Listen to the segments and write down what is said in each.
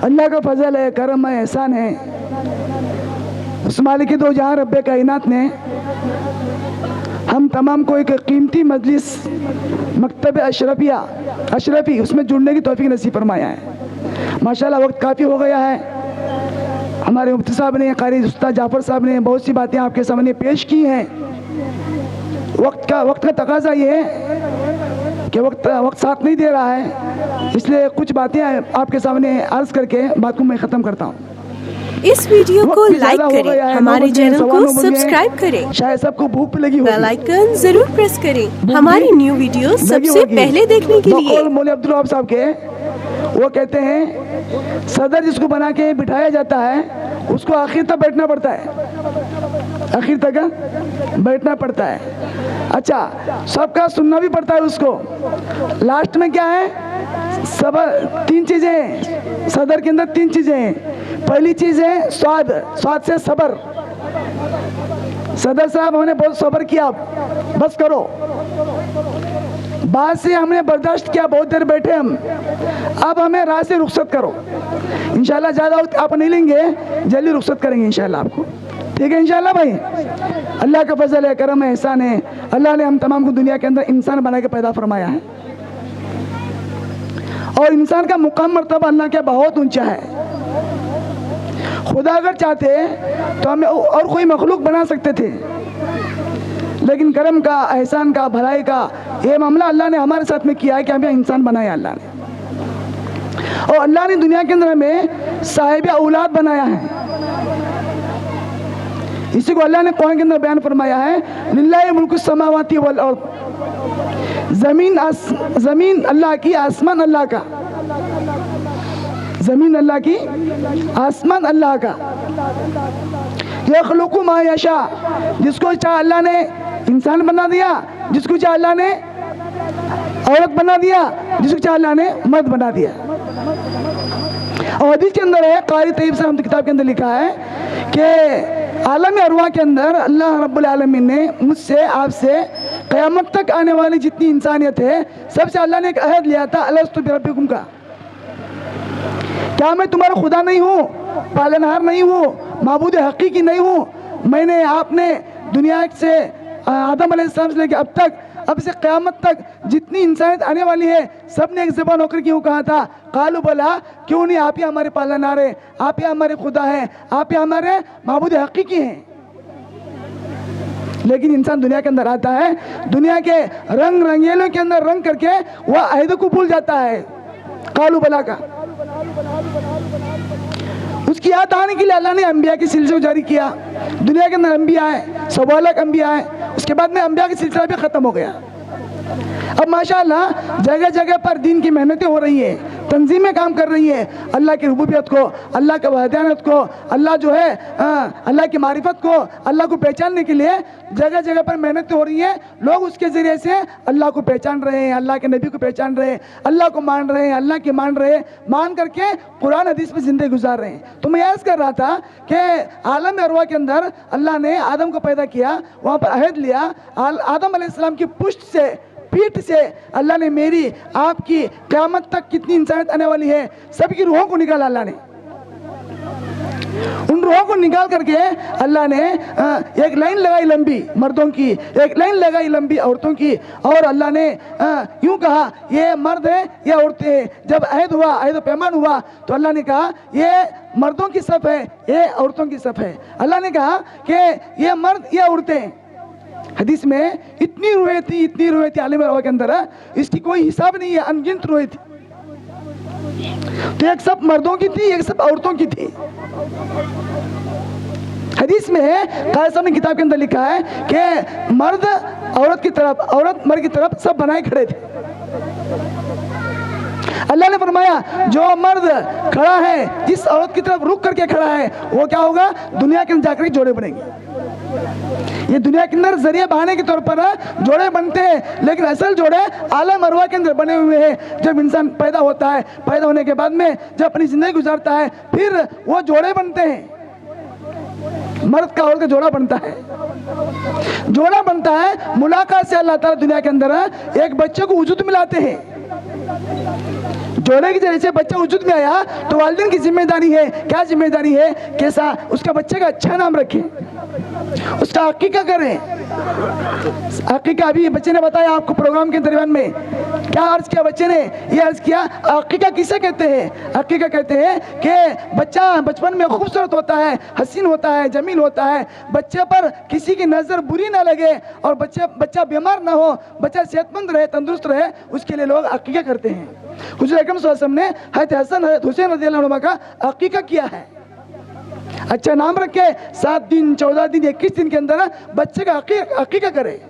اللہ کا فضل ہے، کرم ہے، احسان ہے، اس مالک دو جہاں رب کائنات نے ہم تمام کو ایک قیمتی مجلس مکتب اشرفی اس میں جڑنے کی توفیق نصیب فرمایا ہے۔ ماشاءاللہ وقت کافی ہو گیا ہے، ہمارے مفتی صاحب نے، قاری استاد جعفر صاحب نے بہت سی باتیں آپ کے سامنے پیش کی ہیں۔ وقت کا تقاضا یہ ہے کہ وقت ساتھ نہیں دے رہا ہے، اس لیے کچھ باتیں آپ کے سامنے عرض کر کے بات کو میں ختم کرتا ہوں۔ اس ویڈیو کو لائک کریں، ہمارے چینل کو سبسکرائب کریں، شاید سب کو بھوک لگی ہوگی، بیل آئیکن ضرور پریس کریں ہماری نیو ویڈیو سب سے پہلے دیکھنے کے لیے۔ مولوی عبدالوہاب صاحب کے وہ کہتے ہیں صدر جس کو بنا کے بٹھایا جاتا ہے اس کو آخر تک بیٹھنا پڑتا ہے، آخر تک بیٹھنا پڑتا ہے۔ اچھا سب کا سننا بھی پڑتا ہے اس کو۔ لاسٹ میں کیا ہے؟ صبر، تین چیزیں ہیں صدر کے اندر، تین چیزیں ہیں۔ پہلی چیز ہے سواد سے صبر۔ صدر صاحب ہم نے بہت صبر کیا، بس کرو، بات سے ہم نے برداشت کیا، بہت دیر بیٹھے ہم، اب ہمیں راہ سے رخصت کرو۔ انشاءاللہ زیادہ وقت آپ نہیں لیں گے، جلدی رخصت کریں گے انشاءاللہ آپ کو، ٹھیک ہے انشاءاللہ بھائی؟ اللہ کا فضل ہے، کرم ہے، احسان ہے، اللہ نے ہم تمام کو دنیا کے اندر انسان بنا کے پیدا فرمایا ہے، اور انسان کا مقام مرتبہ اللہ کے بہت اونچا ہے۔ خدا اگر چاہتے تو ہمیں اور کوئی مخلوق بنا سکتے تھے، لیکن کرم کا، احسان کا، بھلائی کا یہ معاملہ اللہ نے ہمارے ساتھ میں کیا ہے کہ ہمیں انسان بنایا اللہ نے، اور اللہ نے دنیا کے اندر ہمیں صاحب اولاد بنایا ہے۔ اسی کو اللہ نے قرآن کے اندر بیان فرمایا ہے، للہ ملک السماوات والارض، زمین اللہ کی، آسمان اللہ کا، زمین اللہ کی، آسمان اللہ کا۔ یخلق ما یشاء، جس کو چاہ اللہ نے انسان بنا دیا، جس کو چاہ اللہ نے عورت بنا دیا، جس کو چاہ اللہ نے مرد بنا دیا۔ اور حدیث کے اندر ہے، قاری طیب صاحب کی کتاب کے اندر لکھا ہے کہ عالم ارواح کے اندر اللہ رب العالمین نے مجھ سے، آپ سے، قیامت تک آنے والی جتنی انسانیت ہے سب سے اللہ نے ایک عہد لیا تھا، الستو بربکم کا، کیا میں تمہارا خدا نہیں ہوں، پالنہار نہیں ہوں، معبود حقیقی نہیں ہوں؟ میں نے، آپ نے دنیا سے آدم علیہ السلام سے لے کے اب تک، اب سے قیامت تک جتنی انسانیت آنے والی ہے سب نے ایک زبان ہو کر کیوں کہا تھا، قالوا بلا، کیوں نہیں، آپ ہی ہمارے پالنہار ہیں، آپ ہی ہمارے خدا ہیں، آپ ہی ہمارے معبود حقیقی ہیں۔ لیکن انسان دنیا کے اندر آتا ہے، دنیا کے رنگ رنگیلوں کے اندر رنگ کر کے وہ عہد کو بھول جاتا ہے، قالوا بلا کا۔ اس کی یاد آنے کے لیے اللہ نے انبیاء کی سلسلے کو جاری کیا، دنیا کے اندر انبیاء ہیں، 1.25 لاکھ انبیاء ہیں، اس کے بعد میں انبیاء کی سلسلہ بھی ختم ہو گیا۔ اب ماشاءاللہ جگہ جگہ پر دین کی محنتیں ہو رہی ہیں، تنظیمیں کام کر رہی ہیں، اللہ کی ربوبیت کو، اللہ کی وحدانیت کو، اللہ جو ہے اللہ کی معرفت کو، اللہ کو پہچاننے کے لیے جگہ جگہ پر محنتیں ہو رہی ہیں۔ لوگ اس کے ذریعے سے اللہ کو پہچان رہے ہیں، اللہ کے نبی کو پہچان رہے ہیں، اللہ کو مان رہے ہیں، اللہ کی مان رہے ہیں، مان کر کے قرآن حدیث میں زندگی گزار رہے ہیں۔ تو میں عرض کر رہا تھا کہ عالم ارواح کے اندر اللہ نے آدم کو پیدا کیا، وہاں پر عہد لیا، آدم علیہ السلام کی پشت سے، پیٹھ سے اللہ نے میری، آپ کی، قیامت تک کتنی انسانیت آنے والی ہے سب کی روحوں کو نکالا اللہ نے۔ ان روحوں کو نکال کر کے اللہ نے ایک لائن لگائی لمبی مردوں کی، ایک لائن لگائی لمبی عورتوں کی، اور اللہ نے یوں کہا یہ مرد ہے، یہ عورتیں ہیں۔ جب عہد ہوا، عہد و پیمان ہوا تو اللہ نے کہا یہ مردوں کی صف ہے، یہ عورتوں کی صف ہے۔ اللہ نے کہا کہ یہ مرد، یہ عورتیں۔ حدیث میں اتنی روحیں تھی، اتنی روحیں تھی عالم ارواح کے اندر، اس کی کوئی حساب نہیں ہے، انگنت روحیں تھی۔ تو ایک سب مردوں کی تھی، ایک سب عورتوں کی تھی۔ حدیث میں ہے، قائد صاحب نے کتاب کے اندر لکھا ہے کہ مرد عورت کی طرف، عورت مرد کی طرف سب بنائے کھڑے تھے۔ اللہ نے فرمایا جو مرد کھڑا ہے، جس عورت کی طرف رک کر کے کھڑا ہے، وہ کیا ہوگا، دنیا کے اندر جا کر جوڑے بنیں گے۔ یہ دنیا کے اندر ذریعہ بہانے کے طور پر جوڑے بنتے ہیں، لیکن اصل جوڑے عالم ارواح کے اندر بنے ہوئے ہیں۔ جب انسان پیدا ہوتا ہے، پیدا ہونے کے بعد میں جب اپنی زندگی گزارتا ہے، پھر وہ جوڑے بنتے ہیں، مرد کا عورت کا جوڑا بنتا ہے، جوڑا بنتا ہے۔ ملاقات سے اللہ تعالیٰ دنیا کے اندر ایک بچے کو وجود ملاتے ہیں۔ जोड़े की जैसे बच्चा वजूद में आया तो वालिदैन की जिम्मेदारी है, क्या जिम्मेदारी है, कैसा उसका बच्चे का अच्छा नाम रखें, उसका अकीका करें। अकीका अभी बच्चे ने बताया आपको प्रोग्राम के दरमियान में, क्या अर्ज किया बच्चे ने, ये अर्ज किया अकीका किसे कहते हैं। अकीका कहते हैं कि बच्चा बचपन में खूबसूरत होता है, हसीन होता है, जमील होता है, बच्चे पर किसी की नज़र बुरी ना लगे और बच्चा बीमार ना हो, बच्चा सेहतमंद रहे, तंदुरुस्त रहे, उसके लिए लोग अकीका करते हैं। हुज़ूर अकरम सल्लल्लाहु अलैहि वसल्लम ने हज़रत हसन हज़रत हुसैन रज़ियल्लाहु अन्हुमा का अकीका किया है। अच्छा नाम रख के 7 दिन 14 दिन 21 दिन के अंदर बच्चे का अकीका करे।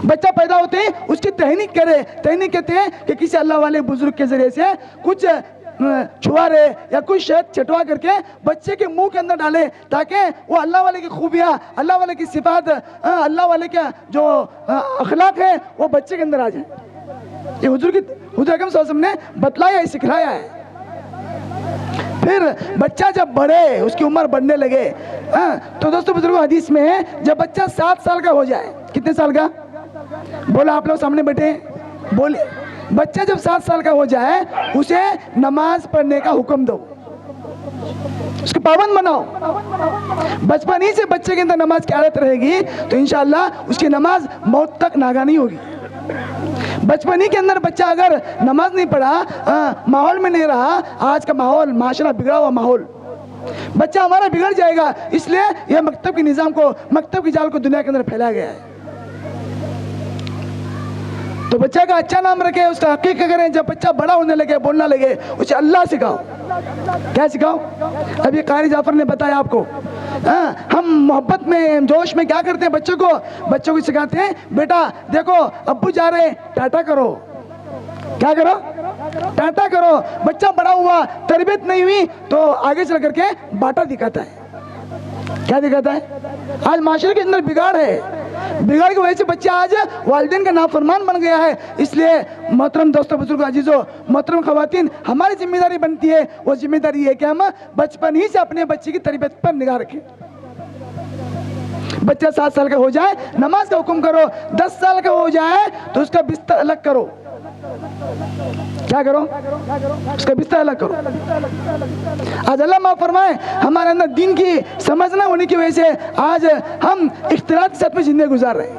बच्चा पैदा होते ही उसकी तहनीक करे। तहनीक कहते हैं कि किसी अल्लाह वाले बुजुर्ग के जरिए से कुछ छुआरे या कुछ शहद चटवा करके बच्चे के मुंह के अंदर डाले, ताकि वो अल्लाह वाले की खूबियाँ, अल्लाह वाले की सिफात, अल्लाह वाले का जो अखलाक है वो बच्चे के अंदर आ जाए। ये हुजूर अकरम सल्लल्लाहु अलैहि वसल्लम ने बतलाया है, सिखलाया है। फिर बच्चा जब बढ़े, उसकी उम्र बढ़ने लगे, तो दोस्तों बुजुर्गों हदीस में है जब बच्चा 7 साल का हो जाए, कितने साल का बोला आप लोग सामने बैठे बोले, बच्चा जब 7 साल का हो जाए उसे नमाज पढ़ने का हुक्म दो, उसको पाबंद बनाओ। बचपन ही से बच्चे के अंदर नमाज की आदत रहेगी तो इंशाअल्लाह उसकी नमाज मौत तक नागा नहीं होगी। बचपन ही के अंदर बच्चा अगर नमाज नहीं पढ़ा, माहौल में नहीं रहा, आज का माहौल माशरा बिगड़ा हुआ माहौल, बच्चा हमारा बिगड़ जाएगा। इसलिए यह मकतब के निज़ाम को, मकतब की जाल को दुनिया के अंदर फैलाया गया है। तो बच्चा का अच्छा नाम रखे, उसका अकीका करें। जब बच्चा बड़ा होने लगे, बोलना लगे, उसे अल्लाह सिखाओ। क्या सिखाओ? अभी कारी जाफर ने बताया आपको। हम मोहब्बत में, जोश में क्या करते हैं, बच्चों को सिखाते हैं, बेटा देखो अब्बू जा रहे, टाटा करो। क्या करो? टाटा करो। बच्चा बड़ा हुआ, तरबियत नहीं हुई तो आगे चल करके बाटा दिखाता है। क्या दिखाता है? आज माशरे के अंदर बिगाड़ है, बिगाड़ की वजह से बच्चा आज वालिदैन का नाफरमान बन गया है। इसलिए मोहतरम दोस्तों, बुजुर्गों, अजीजों, मोहतरम खवातीन, हमारी जिम्मेदारी बनती है, वो जिम्मेदारी है कि हम बचपन ही से अपने बच्चे की तरबियत पर निगाह रखें। बच्चा 7 साल का हो जाए नमाज का हुक्म करो, 10 साल का हो जाए तो उसका बिस्तर अलग करो। क्या करो? उसका बिस्तर अलग करो। आज अल्लाह माफ फरमाए, हमारे अंदर दीन की समझ ना होने की वजह से आज हम इख्तिलात के साथ में जिंदगी गुजार रहे हैं,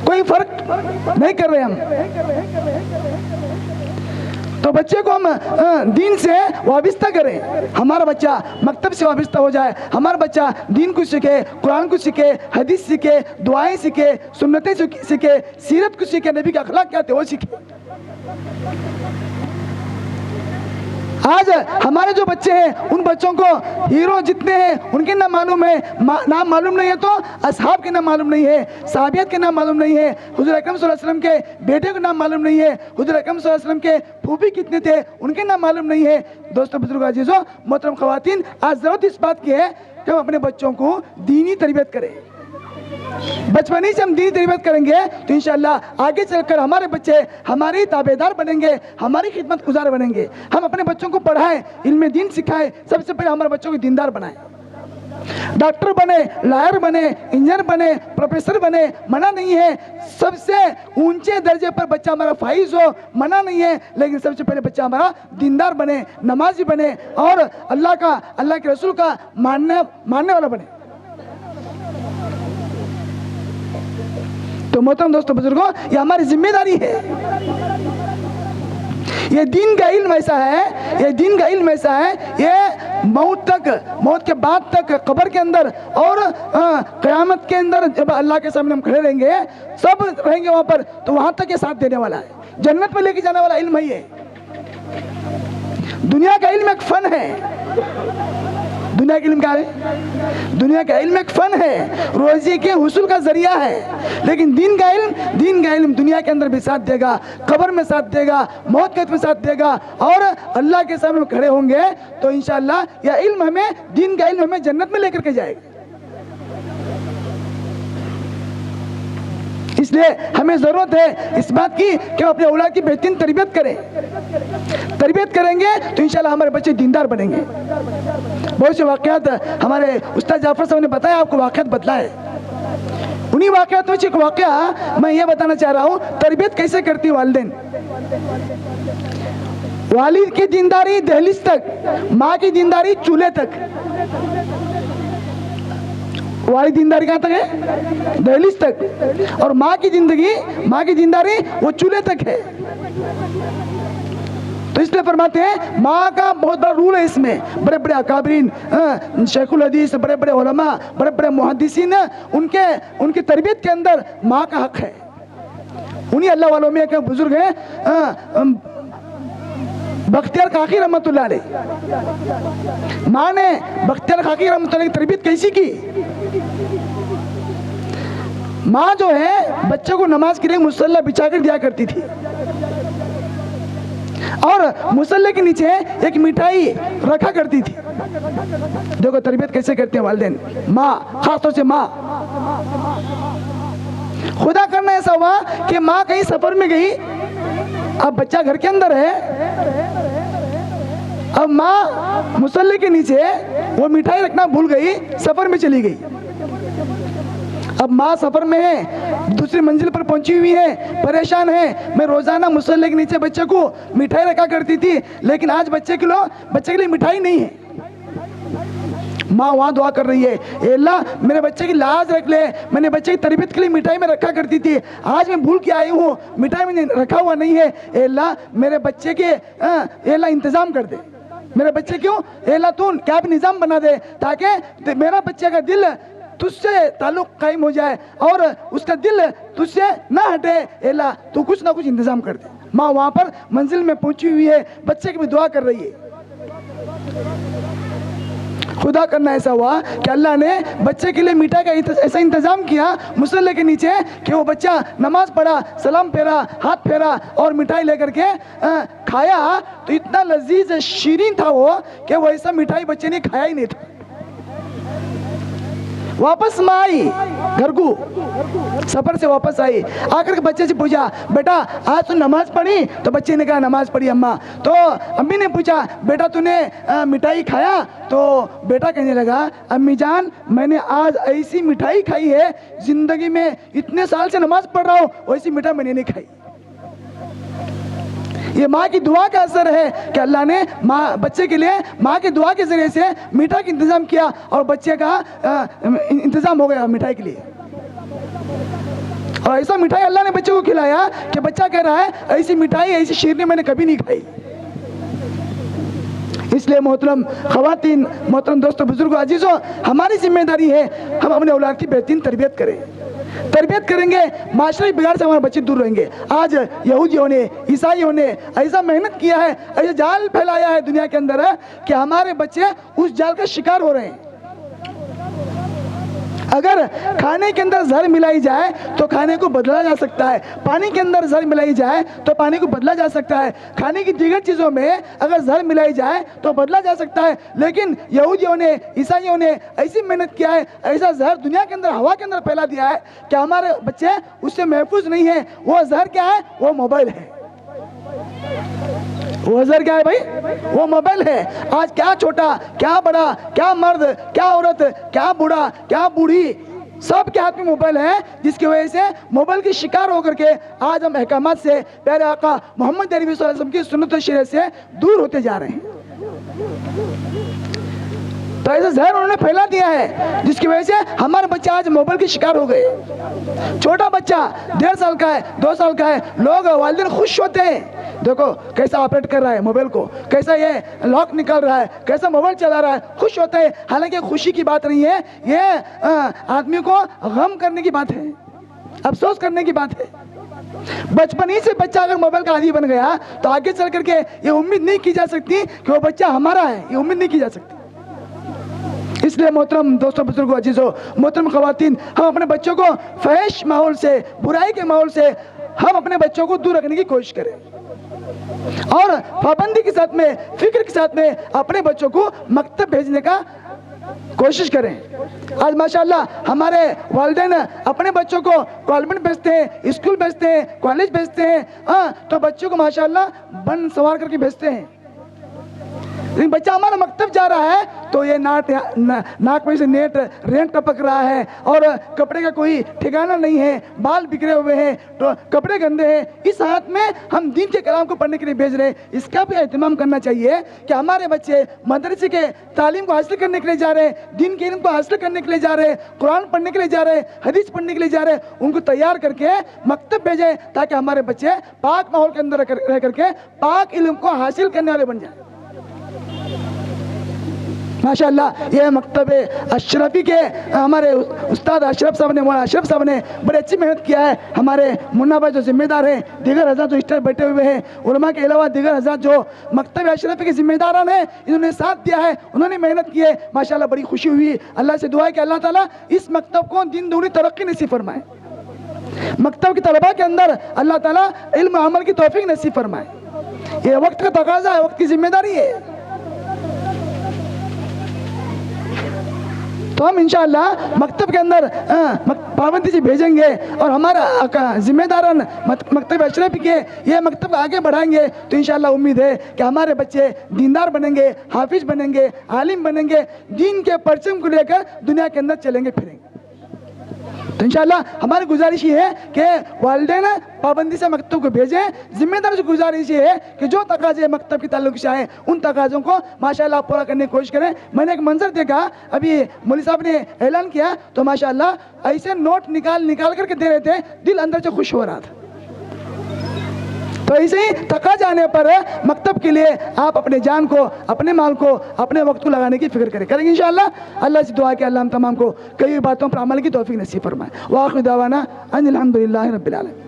कोई फर्क नहीं कर रहे हम। तो बच्चे को हम दीन से वाबिस्ता करें, हमारा बच्चा मकतब से वाबिस्ता हो जाए, हमारा बच्चा दीन को सीखे, कुरान को सीखे, हदीस सीखे, दुआएं सीखे, सुन्नतें सीखे, सीरत को सीखे, नबी का अखलाक क्या थे वो सीखे। आज हमारे जो बच्चे हैं उन बच्चों को हीरो जितने हैं उनके नाम मालूम है, नाम मालूम नहीं है तो असहाब के नाम मालूम नहीं है, साहबियत के नाम मालूम नहीं है, हुजूर अकरम सल्लल्लाहु अलैहि वसल्लम के बेटे के नाम मालूम नहीं है, हुजूर अकरम सल्लल्लाहु अलैहि वसल्लम के फूफी कितने थे उनके नाम मालूम नहीं है। दोस्तों, बुजुर्गों, अजीजों, मोहतरम खवातीन, आज ज़रूरत इस बात की है कि हम अपने बच्चों को दीनी तरबियत करें। बचपन ही से हम दीनी तरबियत करेंगे तो इंशाअल्लाह आगे चलकर हमारे बच्चे हमारे ताबेदार बनेंगे, हमारी खिदमत गुजार बनेंगे। हम अपने बच्चों को पढ़ाएं, इल्म दीन सिखाएं, सबसे पहले हमारे बच्चों को दीनदार बनाएं। डॉक्टर बने, लॉयर बने, इंजीनियर बने, प्रोफेसर बने, मना नहीं है। सबसे ऊंचे दर्जे पर बच्चा हमारा फाइज हो, मना नहीं है, लेकिन सबसे पहले बच्चा हमारा दीनदार बने, नमाजी बने और अल्लाह के रसूल का मानने वाला बने। तो मोहतरम दोस्तों, बुजुर्गों, ये हमारी जिम्मेदारी है। ये दीन का इल्म ऐसा है, ये दीन का इल्म ऐसा है, ये मौत के बाद तक, कब्र के अंदर और क़यामत के अंदर जब अल्लाह के सामने हम खड़े रहेंगे, सब रहेंगे वहाँ पर, तो वहाँ तक ये साथ देने वाला है। जन्नत में लेके जाने वाला इल्म है ये। दुनिया का इल्म एक फन है। दुनिया का इल्म क्या है? दुनिया का इल्म एक फन है, रोजी के हुसूल का जरिया है। लेकिन दीन का इल्म दुनिया के अंदर भी साथ देगा, कब्र में साथ देगा, मौत के वक्त में साथ देगा और अल्लाह के सामने खड़े होंगे तो इंशाअल्लाह यह इल्म हमें, दीन का इल्म हमें जन्नत में लेकर के जाएगा। इसलिए हमें ज़रूरत है इस बात की कि हम अपने औलाद की बेहतरीन तरबियत करें। तरबियत करेंगे तो इंशाल्लाह हमारे बच्चे दीनदार बनेंगे। बहुत से वाक़यात हमारे उस्ताद जाफर साहब ने बताया, आपको वाक़यात बतलाए। उन्हीं वाक़यात में से एक वाक़या मैं ये बताना चाह रहा हूँ, तरबियत कैसे करती है वालिदैन। वालिद की दीनदारी दहलीज तक, माँ की दीनदारी चूल्हे तक। वालिद दीनदारी कहाँ तक है? दहलीज तक। और माँ की दीनदारी वो चूल्हे तक है। तो इसलिए फरमाते हैं माँ का बहुत बड़ा रूल है इसमें। बड़े बड़े अकाबरीन, शेखुल हदीस, बड़े बड़े उलमा, बड़े बड़े मुहद्दिसीन, उनकी तरबियत के अंदर माँ का हक है। उन्हीं अल्लाह वालों में एक बुजुर्ग हैं बख्तियार काकी रहमतुल्लाह अलैह। माँ ने बख्तियार काकी रहमतुल्लाह की तरबियत कैसी की? माँ जो है बच्चे को नमाज के लिए मुसल्ला बिछा कर दिया करती थी, और मुसल्ले के नीचे एक मिठाई रखा करती थी। देखो तरबियत कैसे करते हैं वालिदैन, माँ, खासतौर से माँ। खुदा करना ऐसा हुआ कि माँ कहीं सफर में गई, अब बच्चा घर के अंदर है, अब माँ मुसल्ले के नीचे वो मिठाई रखना भूल गई, सफर में चली गई। अब माँ सफर में है, दूसरी मंजिल पर पहुंची हुई है, परेशान है। मैं रोजाना मुसल्ले के नीचे बच्चे को मिठाई रखा करती थी, लेकिन आज बच्चे के लिए मिठाई नहीं है। माँ वहाँ दुआ कर रही है, ए अल्लाह मेरे बच्चे की लाज रख ले, मैंने बच्चे की तरबियत के लिए मिठाई में रखा करती थी, आज मैं भूल के आई हूँ, मिठाई में रखा हुआ नहीं है। ए अल्लाह मेरे बच्चे के अल्लाह इंतजाम कर दे, मेरे बच्चे क्यों अल्लाह तू क्या भी निज़ाम बना दे, ताकि मेरा बच्चे का दिल तुझसे ताल्लुक कायम हो जाए और उसका दिल तुझसे ना हटे। अल्लाह तू कुछ ना कुछ इंतजाम कर दे। माँ वहाँ पर मंजिल में पहुंची हुई है, बच्चे की भी दुआ कर रही है। खुदा करना ऐसा हुआ कि अल्लाह ने बच्चे के लिए मिठाई का ऐसा इंतजाम किया मुसल्ले के नीचे कि वो बच्चा नमाज पढ़ा, सलाम फेरा, हाथ फेरा और मिठाई लेकर के खाया, तो इतना लजीज शीरीन था वो कि वो ऐसा मिठाई बच्चे ने खाया ही नहीं था। वापस माँ आई घर को, सफर से वापस आई, आकर के बच्चे से पूछा, बेटा आज तू नमाज पढ़ी? तो बच्चे ने कहा नमाज पढ़ी अम्मा। तो अम्मी ने पूछा, बेटा तूने मिठाई खाया? तो बेटा कहने लगा, अम्मी जान मैंने आज ऐसी मिठाई खाई है, जिंदगी में इतने साल से नमाज पढ़ रहा हूँ वैसी मिठाई मैंने नहीं खाई। ये माँ की दुआ का असर है कि अल्लाह ने बच्चे के लिए माँ की दुआ के जरिए से मिठाई का इंतजाम किया और बच्चे का इंतजाम हो गया मिठाई के लिए। और ऐसा मिठाई अल्लाह ने बच्चे को खिलाया कि बच्चा कह रहा है ऐसी मिठाई, ऐसी शीरनी मैंने कभी नहीं खाई। इसलिए मोहतरम ख़वातीन, मोहतरम दोस्तों, बुजुर्गों, अजीज़ों, हमारी जिम्मेदारी है हम अपने औलाद की बेहतरीन तरबियत करें। तरबियत करेंगे, माशरे बिगाड़ से हमारे बच्चे दूर रहेंगे। आज यहूदियों ने, ईसाइयों ने ऐसा मेहनत किया है, ऐसा जाल फैलाया है दुनिया के अंदर कि हमारे बच्चे उस जाल का शिकार हो रहे हैं। अगर खाने के अंदर जहर मिलाई जाए तो खाने को बदला जा सकता है, पानी के अंदर जहर मिलाई जाए तो पानी को बदला जा सकता है, खाने की दीगर चीज़ों में अगर जहर मिलाई जाए तो बदला जा सकता है। लेकिन यहूदियों ने, ईसाइयों ने ऐसी मेहनत किया है, ऐसा जहर दुनिया के अंदर, हवा के अंदर फैला दिया है कि हमारे बच्चे उससे महफूज नहीं है। वो जहर क्या है? वो मोबाइल है। वो जहर क्या है भाई? वो मोबाइल है। आज क्या छोटा, क्या बड़ा, क्या मर्द, क्या औरत, क्या बूढ़ा, क्या बूढ़ी, सब के हाथ में मोबाइल है, जिसकी वजह से मोबाइल के शिकार होकर के आज हम अहकामात से, प्यारे आका मोहम्मद अरबी सल्लल्लाहु अलैहि वसल्लम की सुन्नत शरीयत से दूर होते जा रहे हैं। तो ऐसा जहर उन्होंने फैला दिया है जिसकी वजह से हमारे बच्चे आज मोबाइल के शिकार हो गए। छोटा बच्चा 1.5 साल का है, 2 साल का है, लोग वालिदैन खुश होते हैं, देखो कैसा ऑपरेट कर रहा है मोबाइल को, कैसा ये लॉक निकाल रहा है, कैसा मोबाइल चला रहा है, खुश होते हैं। हालांकि खुशी की बात नहीं है, ये आदमी को गम करने की बात है, अफसोस करने की बात है। बचपन ही से बच्चा अगर मोबाइल का आदी बन गया तो आगे चल करके ये उम्मीद नहीं की जा सकती कि वो बच्चा हमारा है, ये उम्मीद नहीं की जा सकती। इसलिए मोहतरम दोस्तों, बुजुर्गों, अजीजों, मोहतरम ख़वातीन, हम अपने बच्चों को फहश माहौल से, बुराई के माहौल से हम अपने बच्चों को दूर रखने की कोशिश करें और पाबंदी के साथ में, फिक्र के साथ में अपने बच्चों को मकतब भेजने का कोशिश करें। आज माशाल्लाह हमारे वालिदैन अपने बच्चों को कॉन्वेंट भेजते हैं, स्कूल भेजते हैं, कॉलेज भेजते हैं, तो बच्चों को माशाल्लाह बन सवार करके भेजते हैं। لیکن بچہ ہمارا مکتب جا رہا ہے تو یہ ناک میں سے رینٹ ٹپک رہا ہے اور کپڑے کا کوئی ٹھکانہ نہیں ہے، بال بکھرے ہوئے ہیں، کپڑے گندے ہیں، اس حالت میں ہم دین کے کلام کو پڑھنے کے لیے بھیج رہے ہیں۔ اس کا بھی اہتمام کرنا چاہیے کہ ہمارے بچے مدرسے کے تعلیم کو حاصل کرنے کے لیے جا رہے ہیں، دین کے علم کو حاصل کرنے کے لیے جا رہے ہیں، قرآن پڑھنے کے لیے جا رہے ہیں، حدیث پڑھنے کے لیے جا رہے ہیں، ان کو تیار کر کے مکتب بھیجیں تاکہ ہمارے بچے پاک ماحول کے اندر رہ کر کے پاک علم کو حاصل کرنے والے بن جائیں۔ ماشاءاللہ یہ مکتب اشرفی کے ہمارے استاد اشرف صاحب نے، مولانا اشرف صاحب نے بڑی اچھی محنت کیا ہے۔ ہمارے منا بھائی جو ذمہ دار ہیں، دیگر حضرات جو اسٹار بیٹھے ہوئے ہیں، علماء کے علاوہ دیگر حضرات جو مکتب اشرفی کے ذمہ داران ہیں، انہوں نے ساتھ دیا ہے، انہوں نے محنت کی ہے۔ ماشاءاللہ بڑی خوشی ہوئی۔ اللہ سے دعا ہے کہ اللہ تعالیٰ اس مکتب کو دین دگنی ترقی نصیب فرمائے، مکتب کے طلباء کے اندر اللہ تعالیٰ علم و عمل کی توفیق نصیب فرمائے۔ یہ وقت کا تقاضا ہے، وقت کی ذمہ داری ہے۔ تو ہم انشاءاللہ مکتب کے اندر پابندی سے بھیجیں گے اور ہمارا ذمہ داران مکتب اشرفی کے یہ مکتب آگے بڑھائیں گے تو انشاءاللہ امید ہے کہ ہمارے بچے دیندار بنیں گے، حافظ بنیں گے، عالم بنیں گے، دین کے پرچم کو لے کر دنیا کے اندر چلیں گے پھریں گے۔ تو انشاءاللہ ہماری گزارش یہ ہے کہ والدین پابندی سے مکتب کو بھیجیں۔ ذمہ دار سے گزارش یہ ہے کہ جو تقاضے مکتب کی تعلق سے آئے ان تقاضوں کو ماشاءاللہ پورا کرنے کی کوشش کریں۔ میں نے ایک منظر دیکھا، ابھی مولوی صاحب نے اعلان کیا تو ماشاءاللہ ایسے نوٹ نکال کر کے دے رہے تھے، دل اندر سے خوش ہو رہا تھا۔ تو ایسے ہی تقاضا آنے پر مکتب کے لیے آپ اپنے جان کو، اپنے مال کو، اپنے وقت کو لگانے کی فکر کریں گے انشاءاللہ۔ اللہ سے دعا کہ اللہ ہم تمام کو کئی باتوں پر عمل کی توفیق نصیب فرمائے۔ وآخر دعوانا ان الحمدللہ رب العالمین۔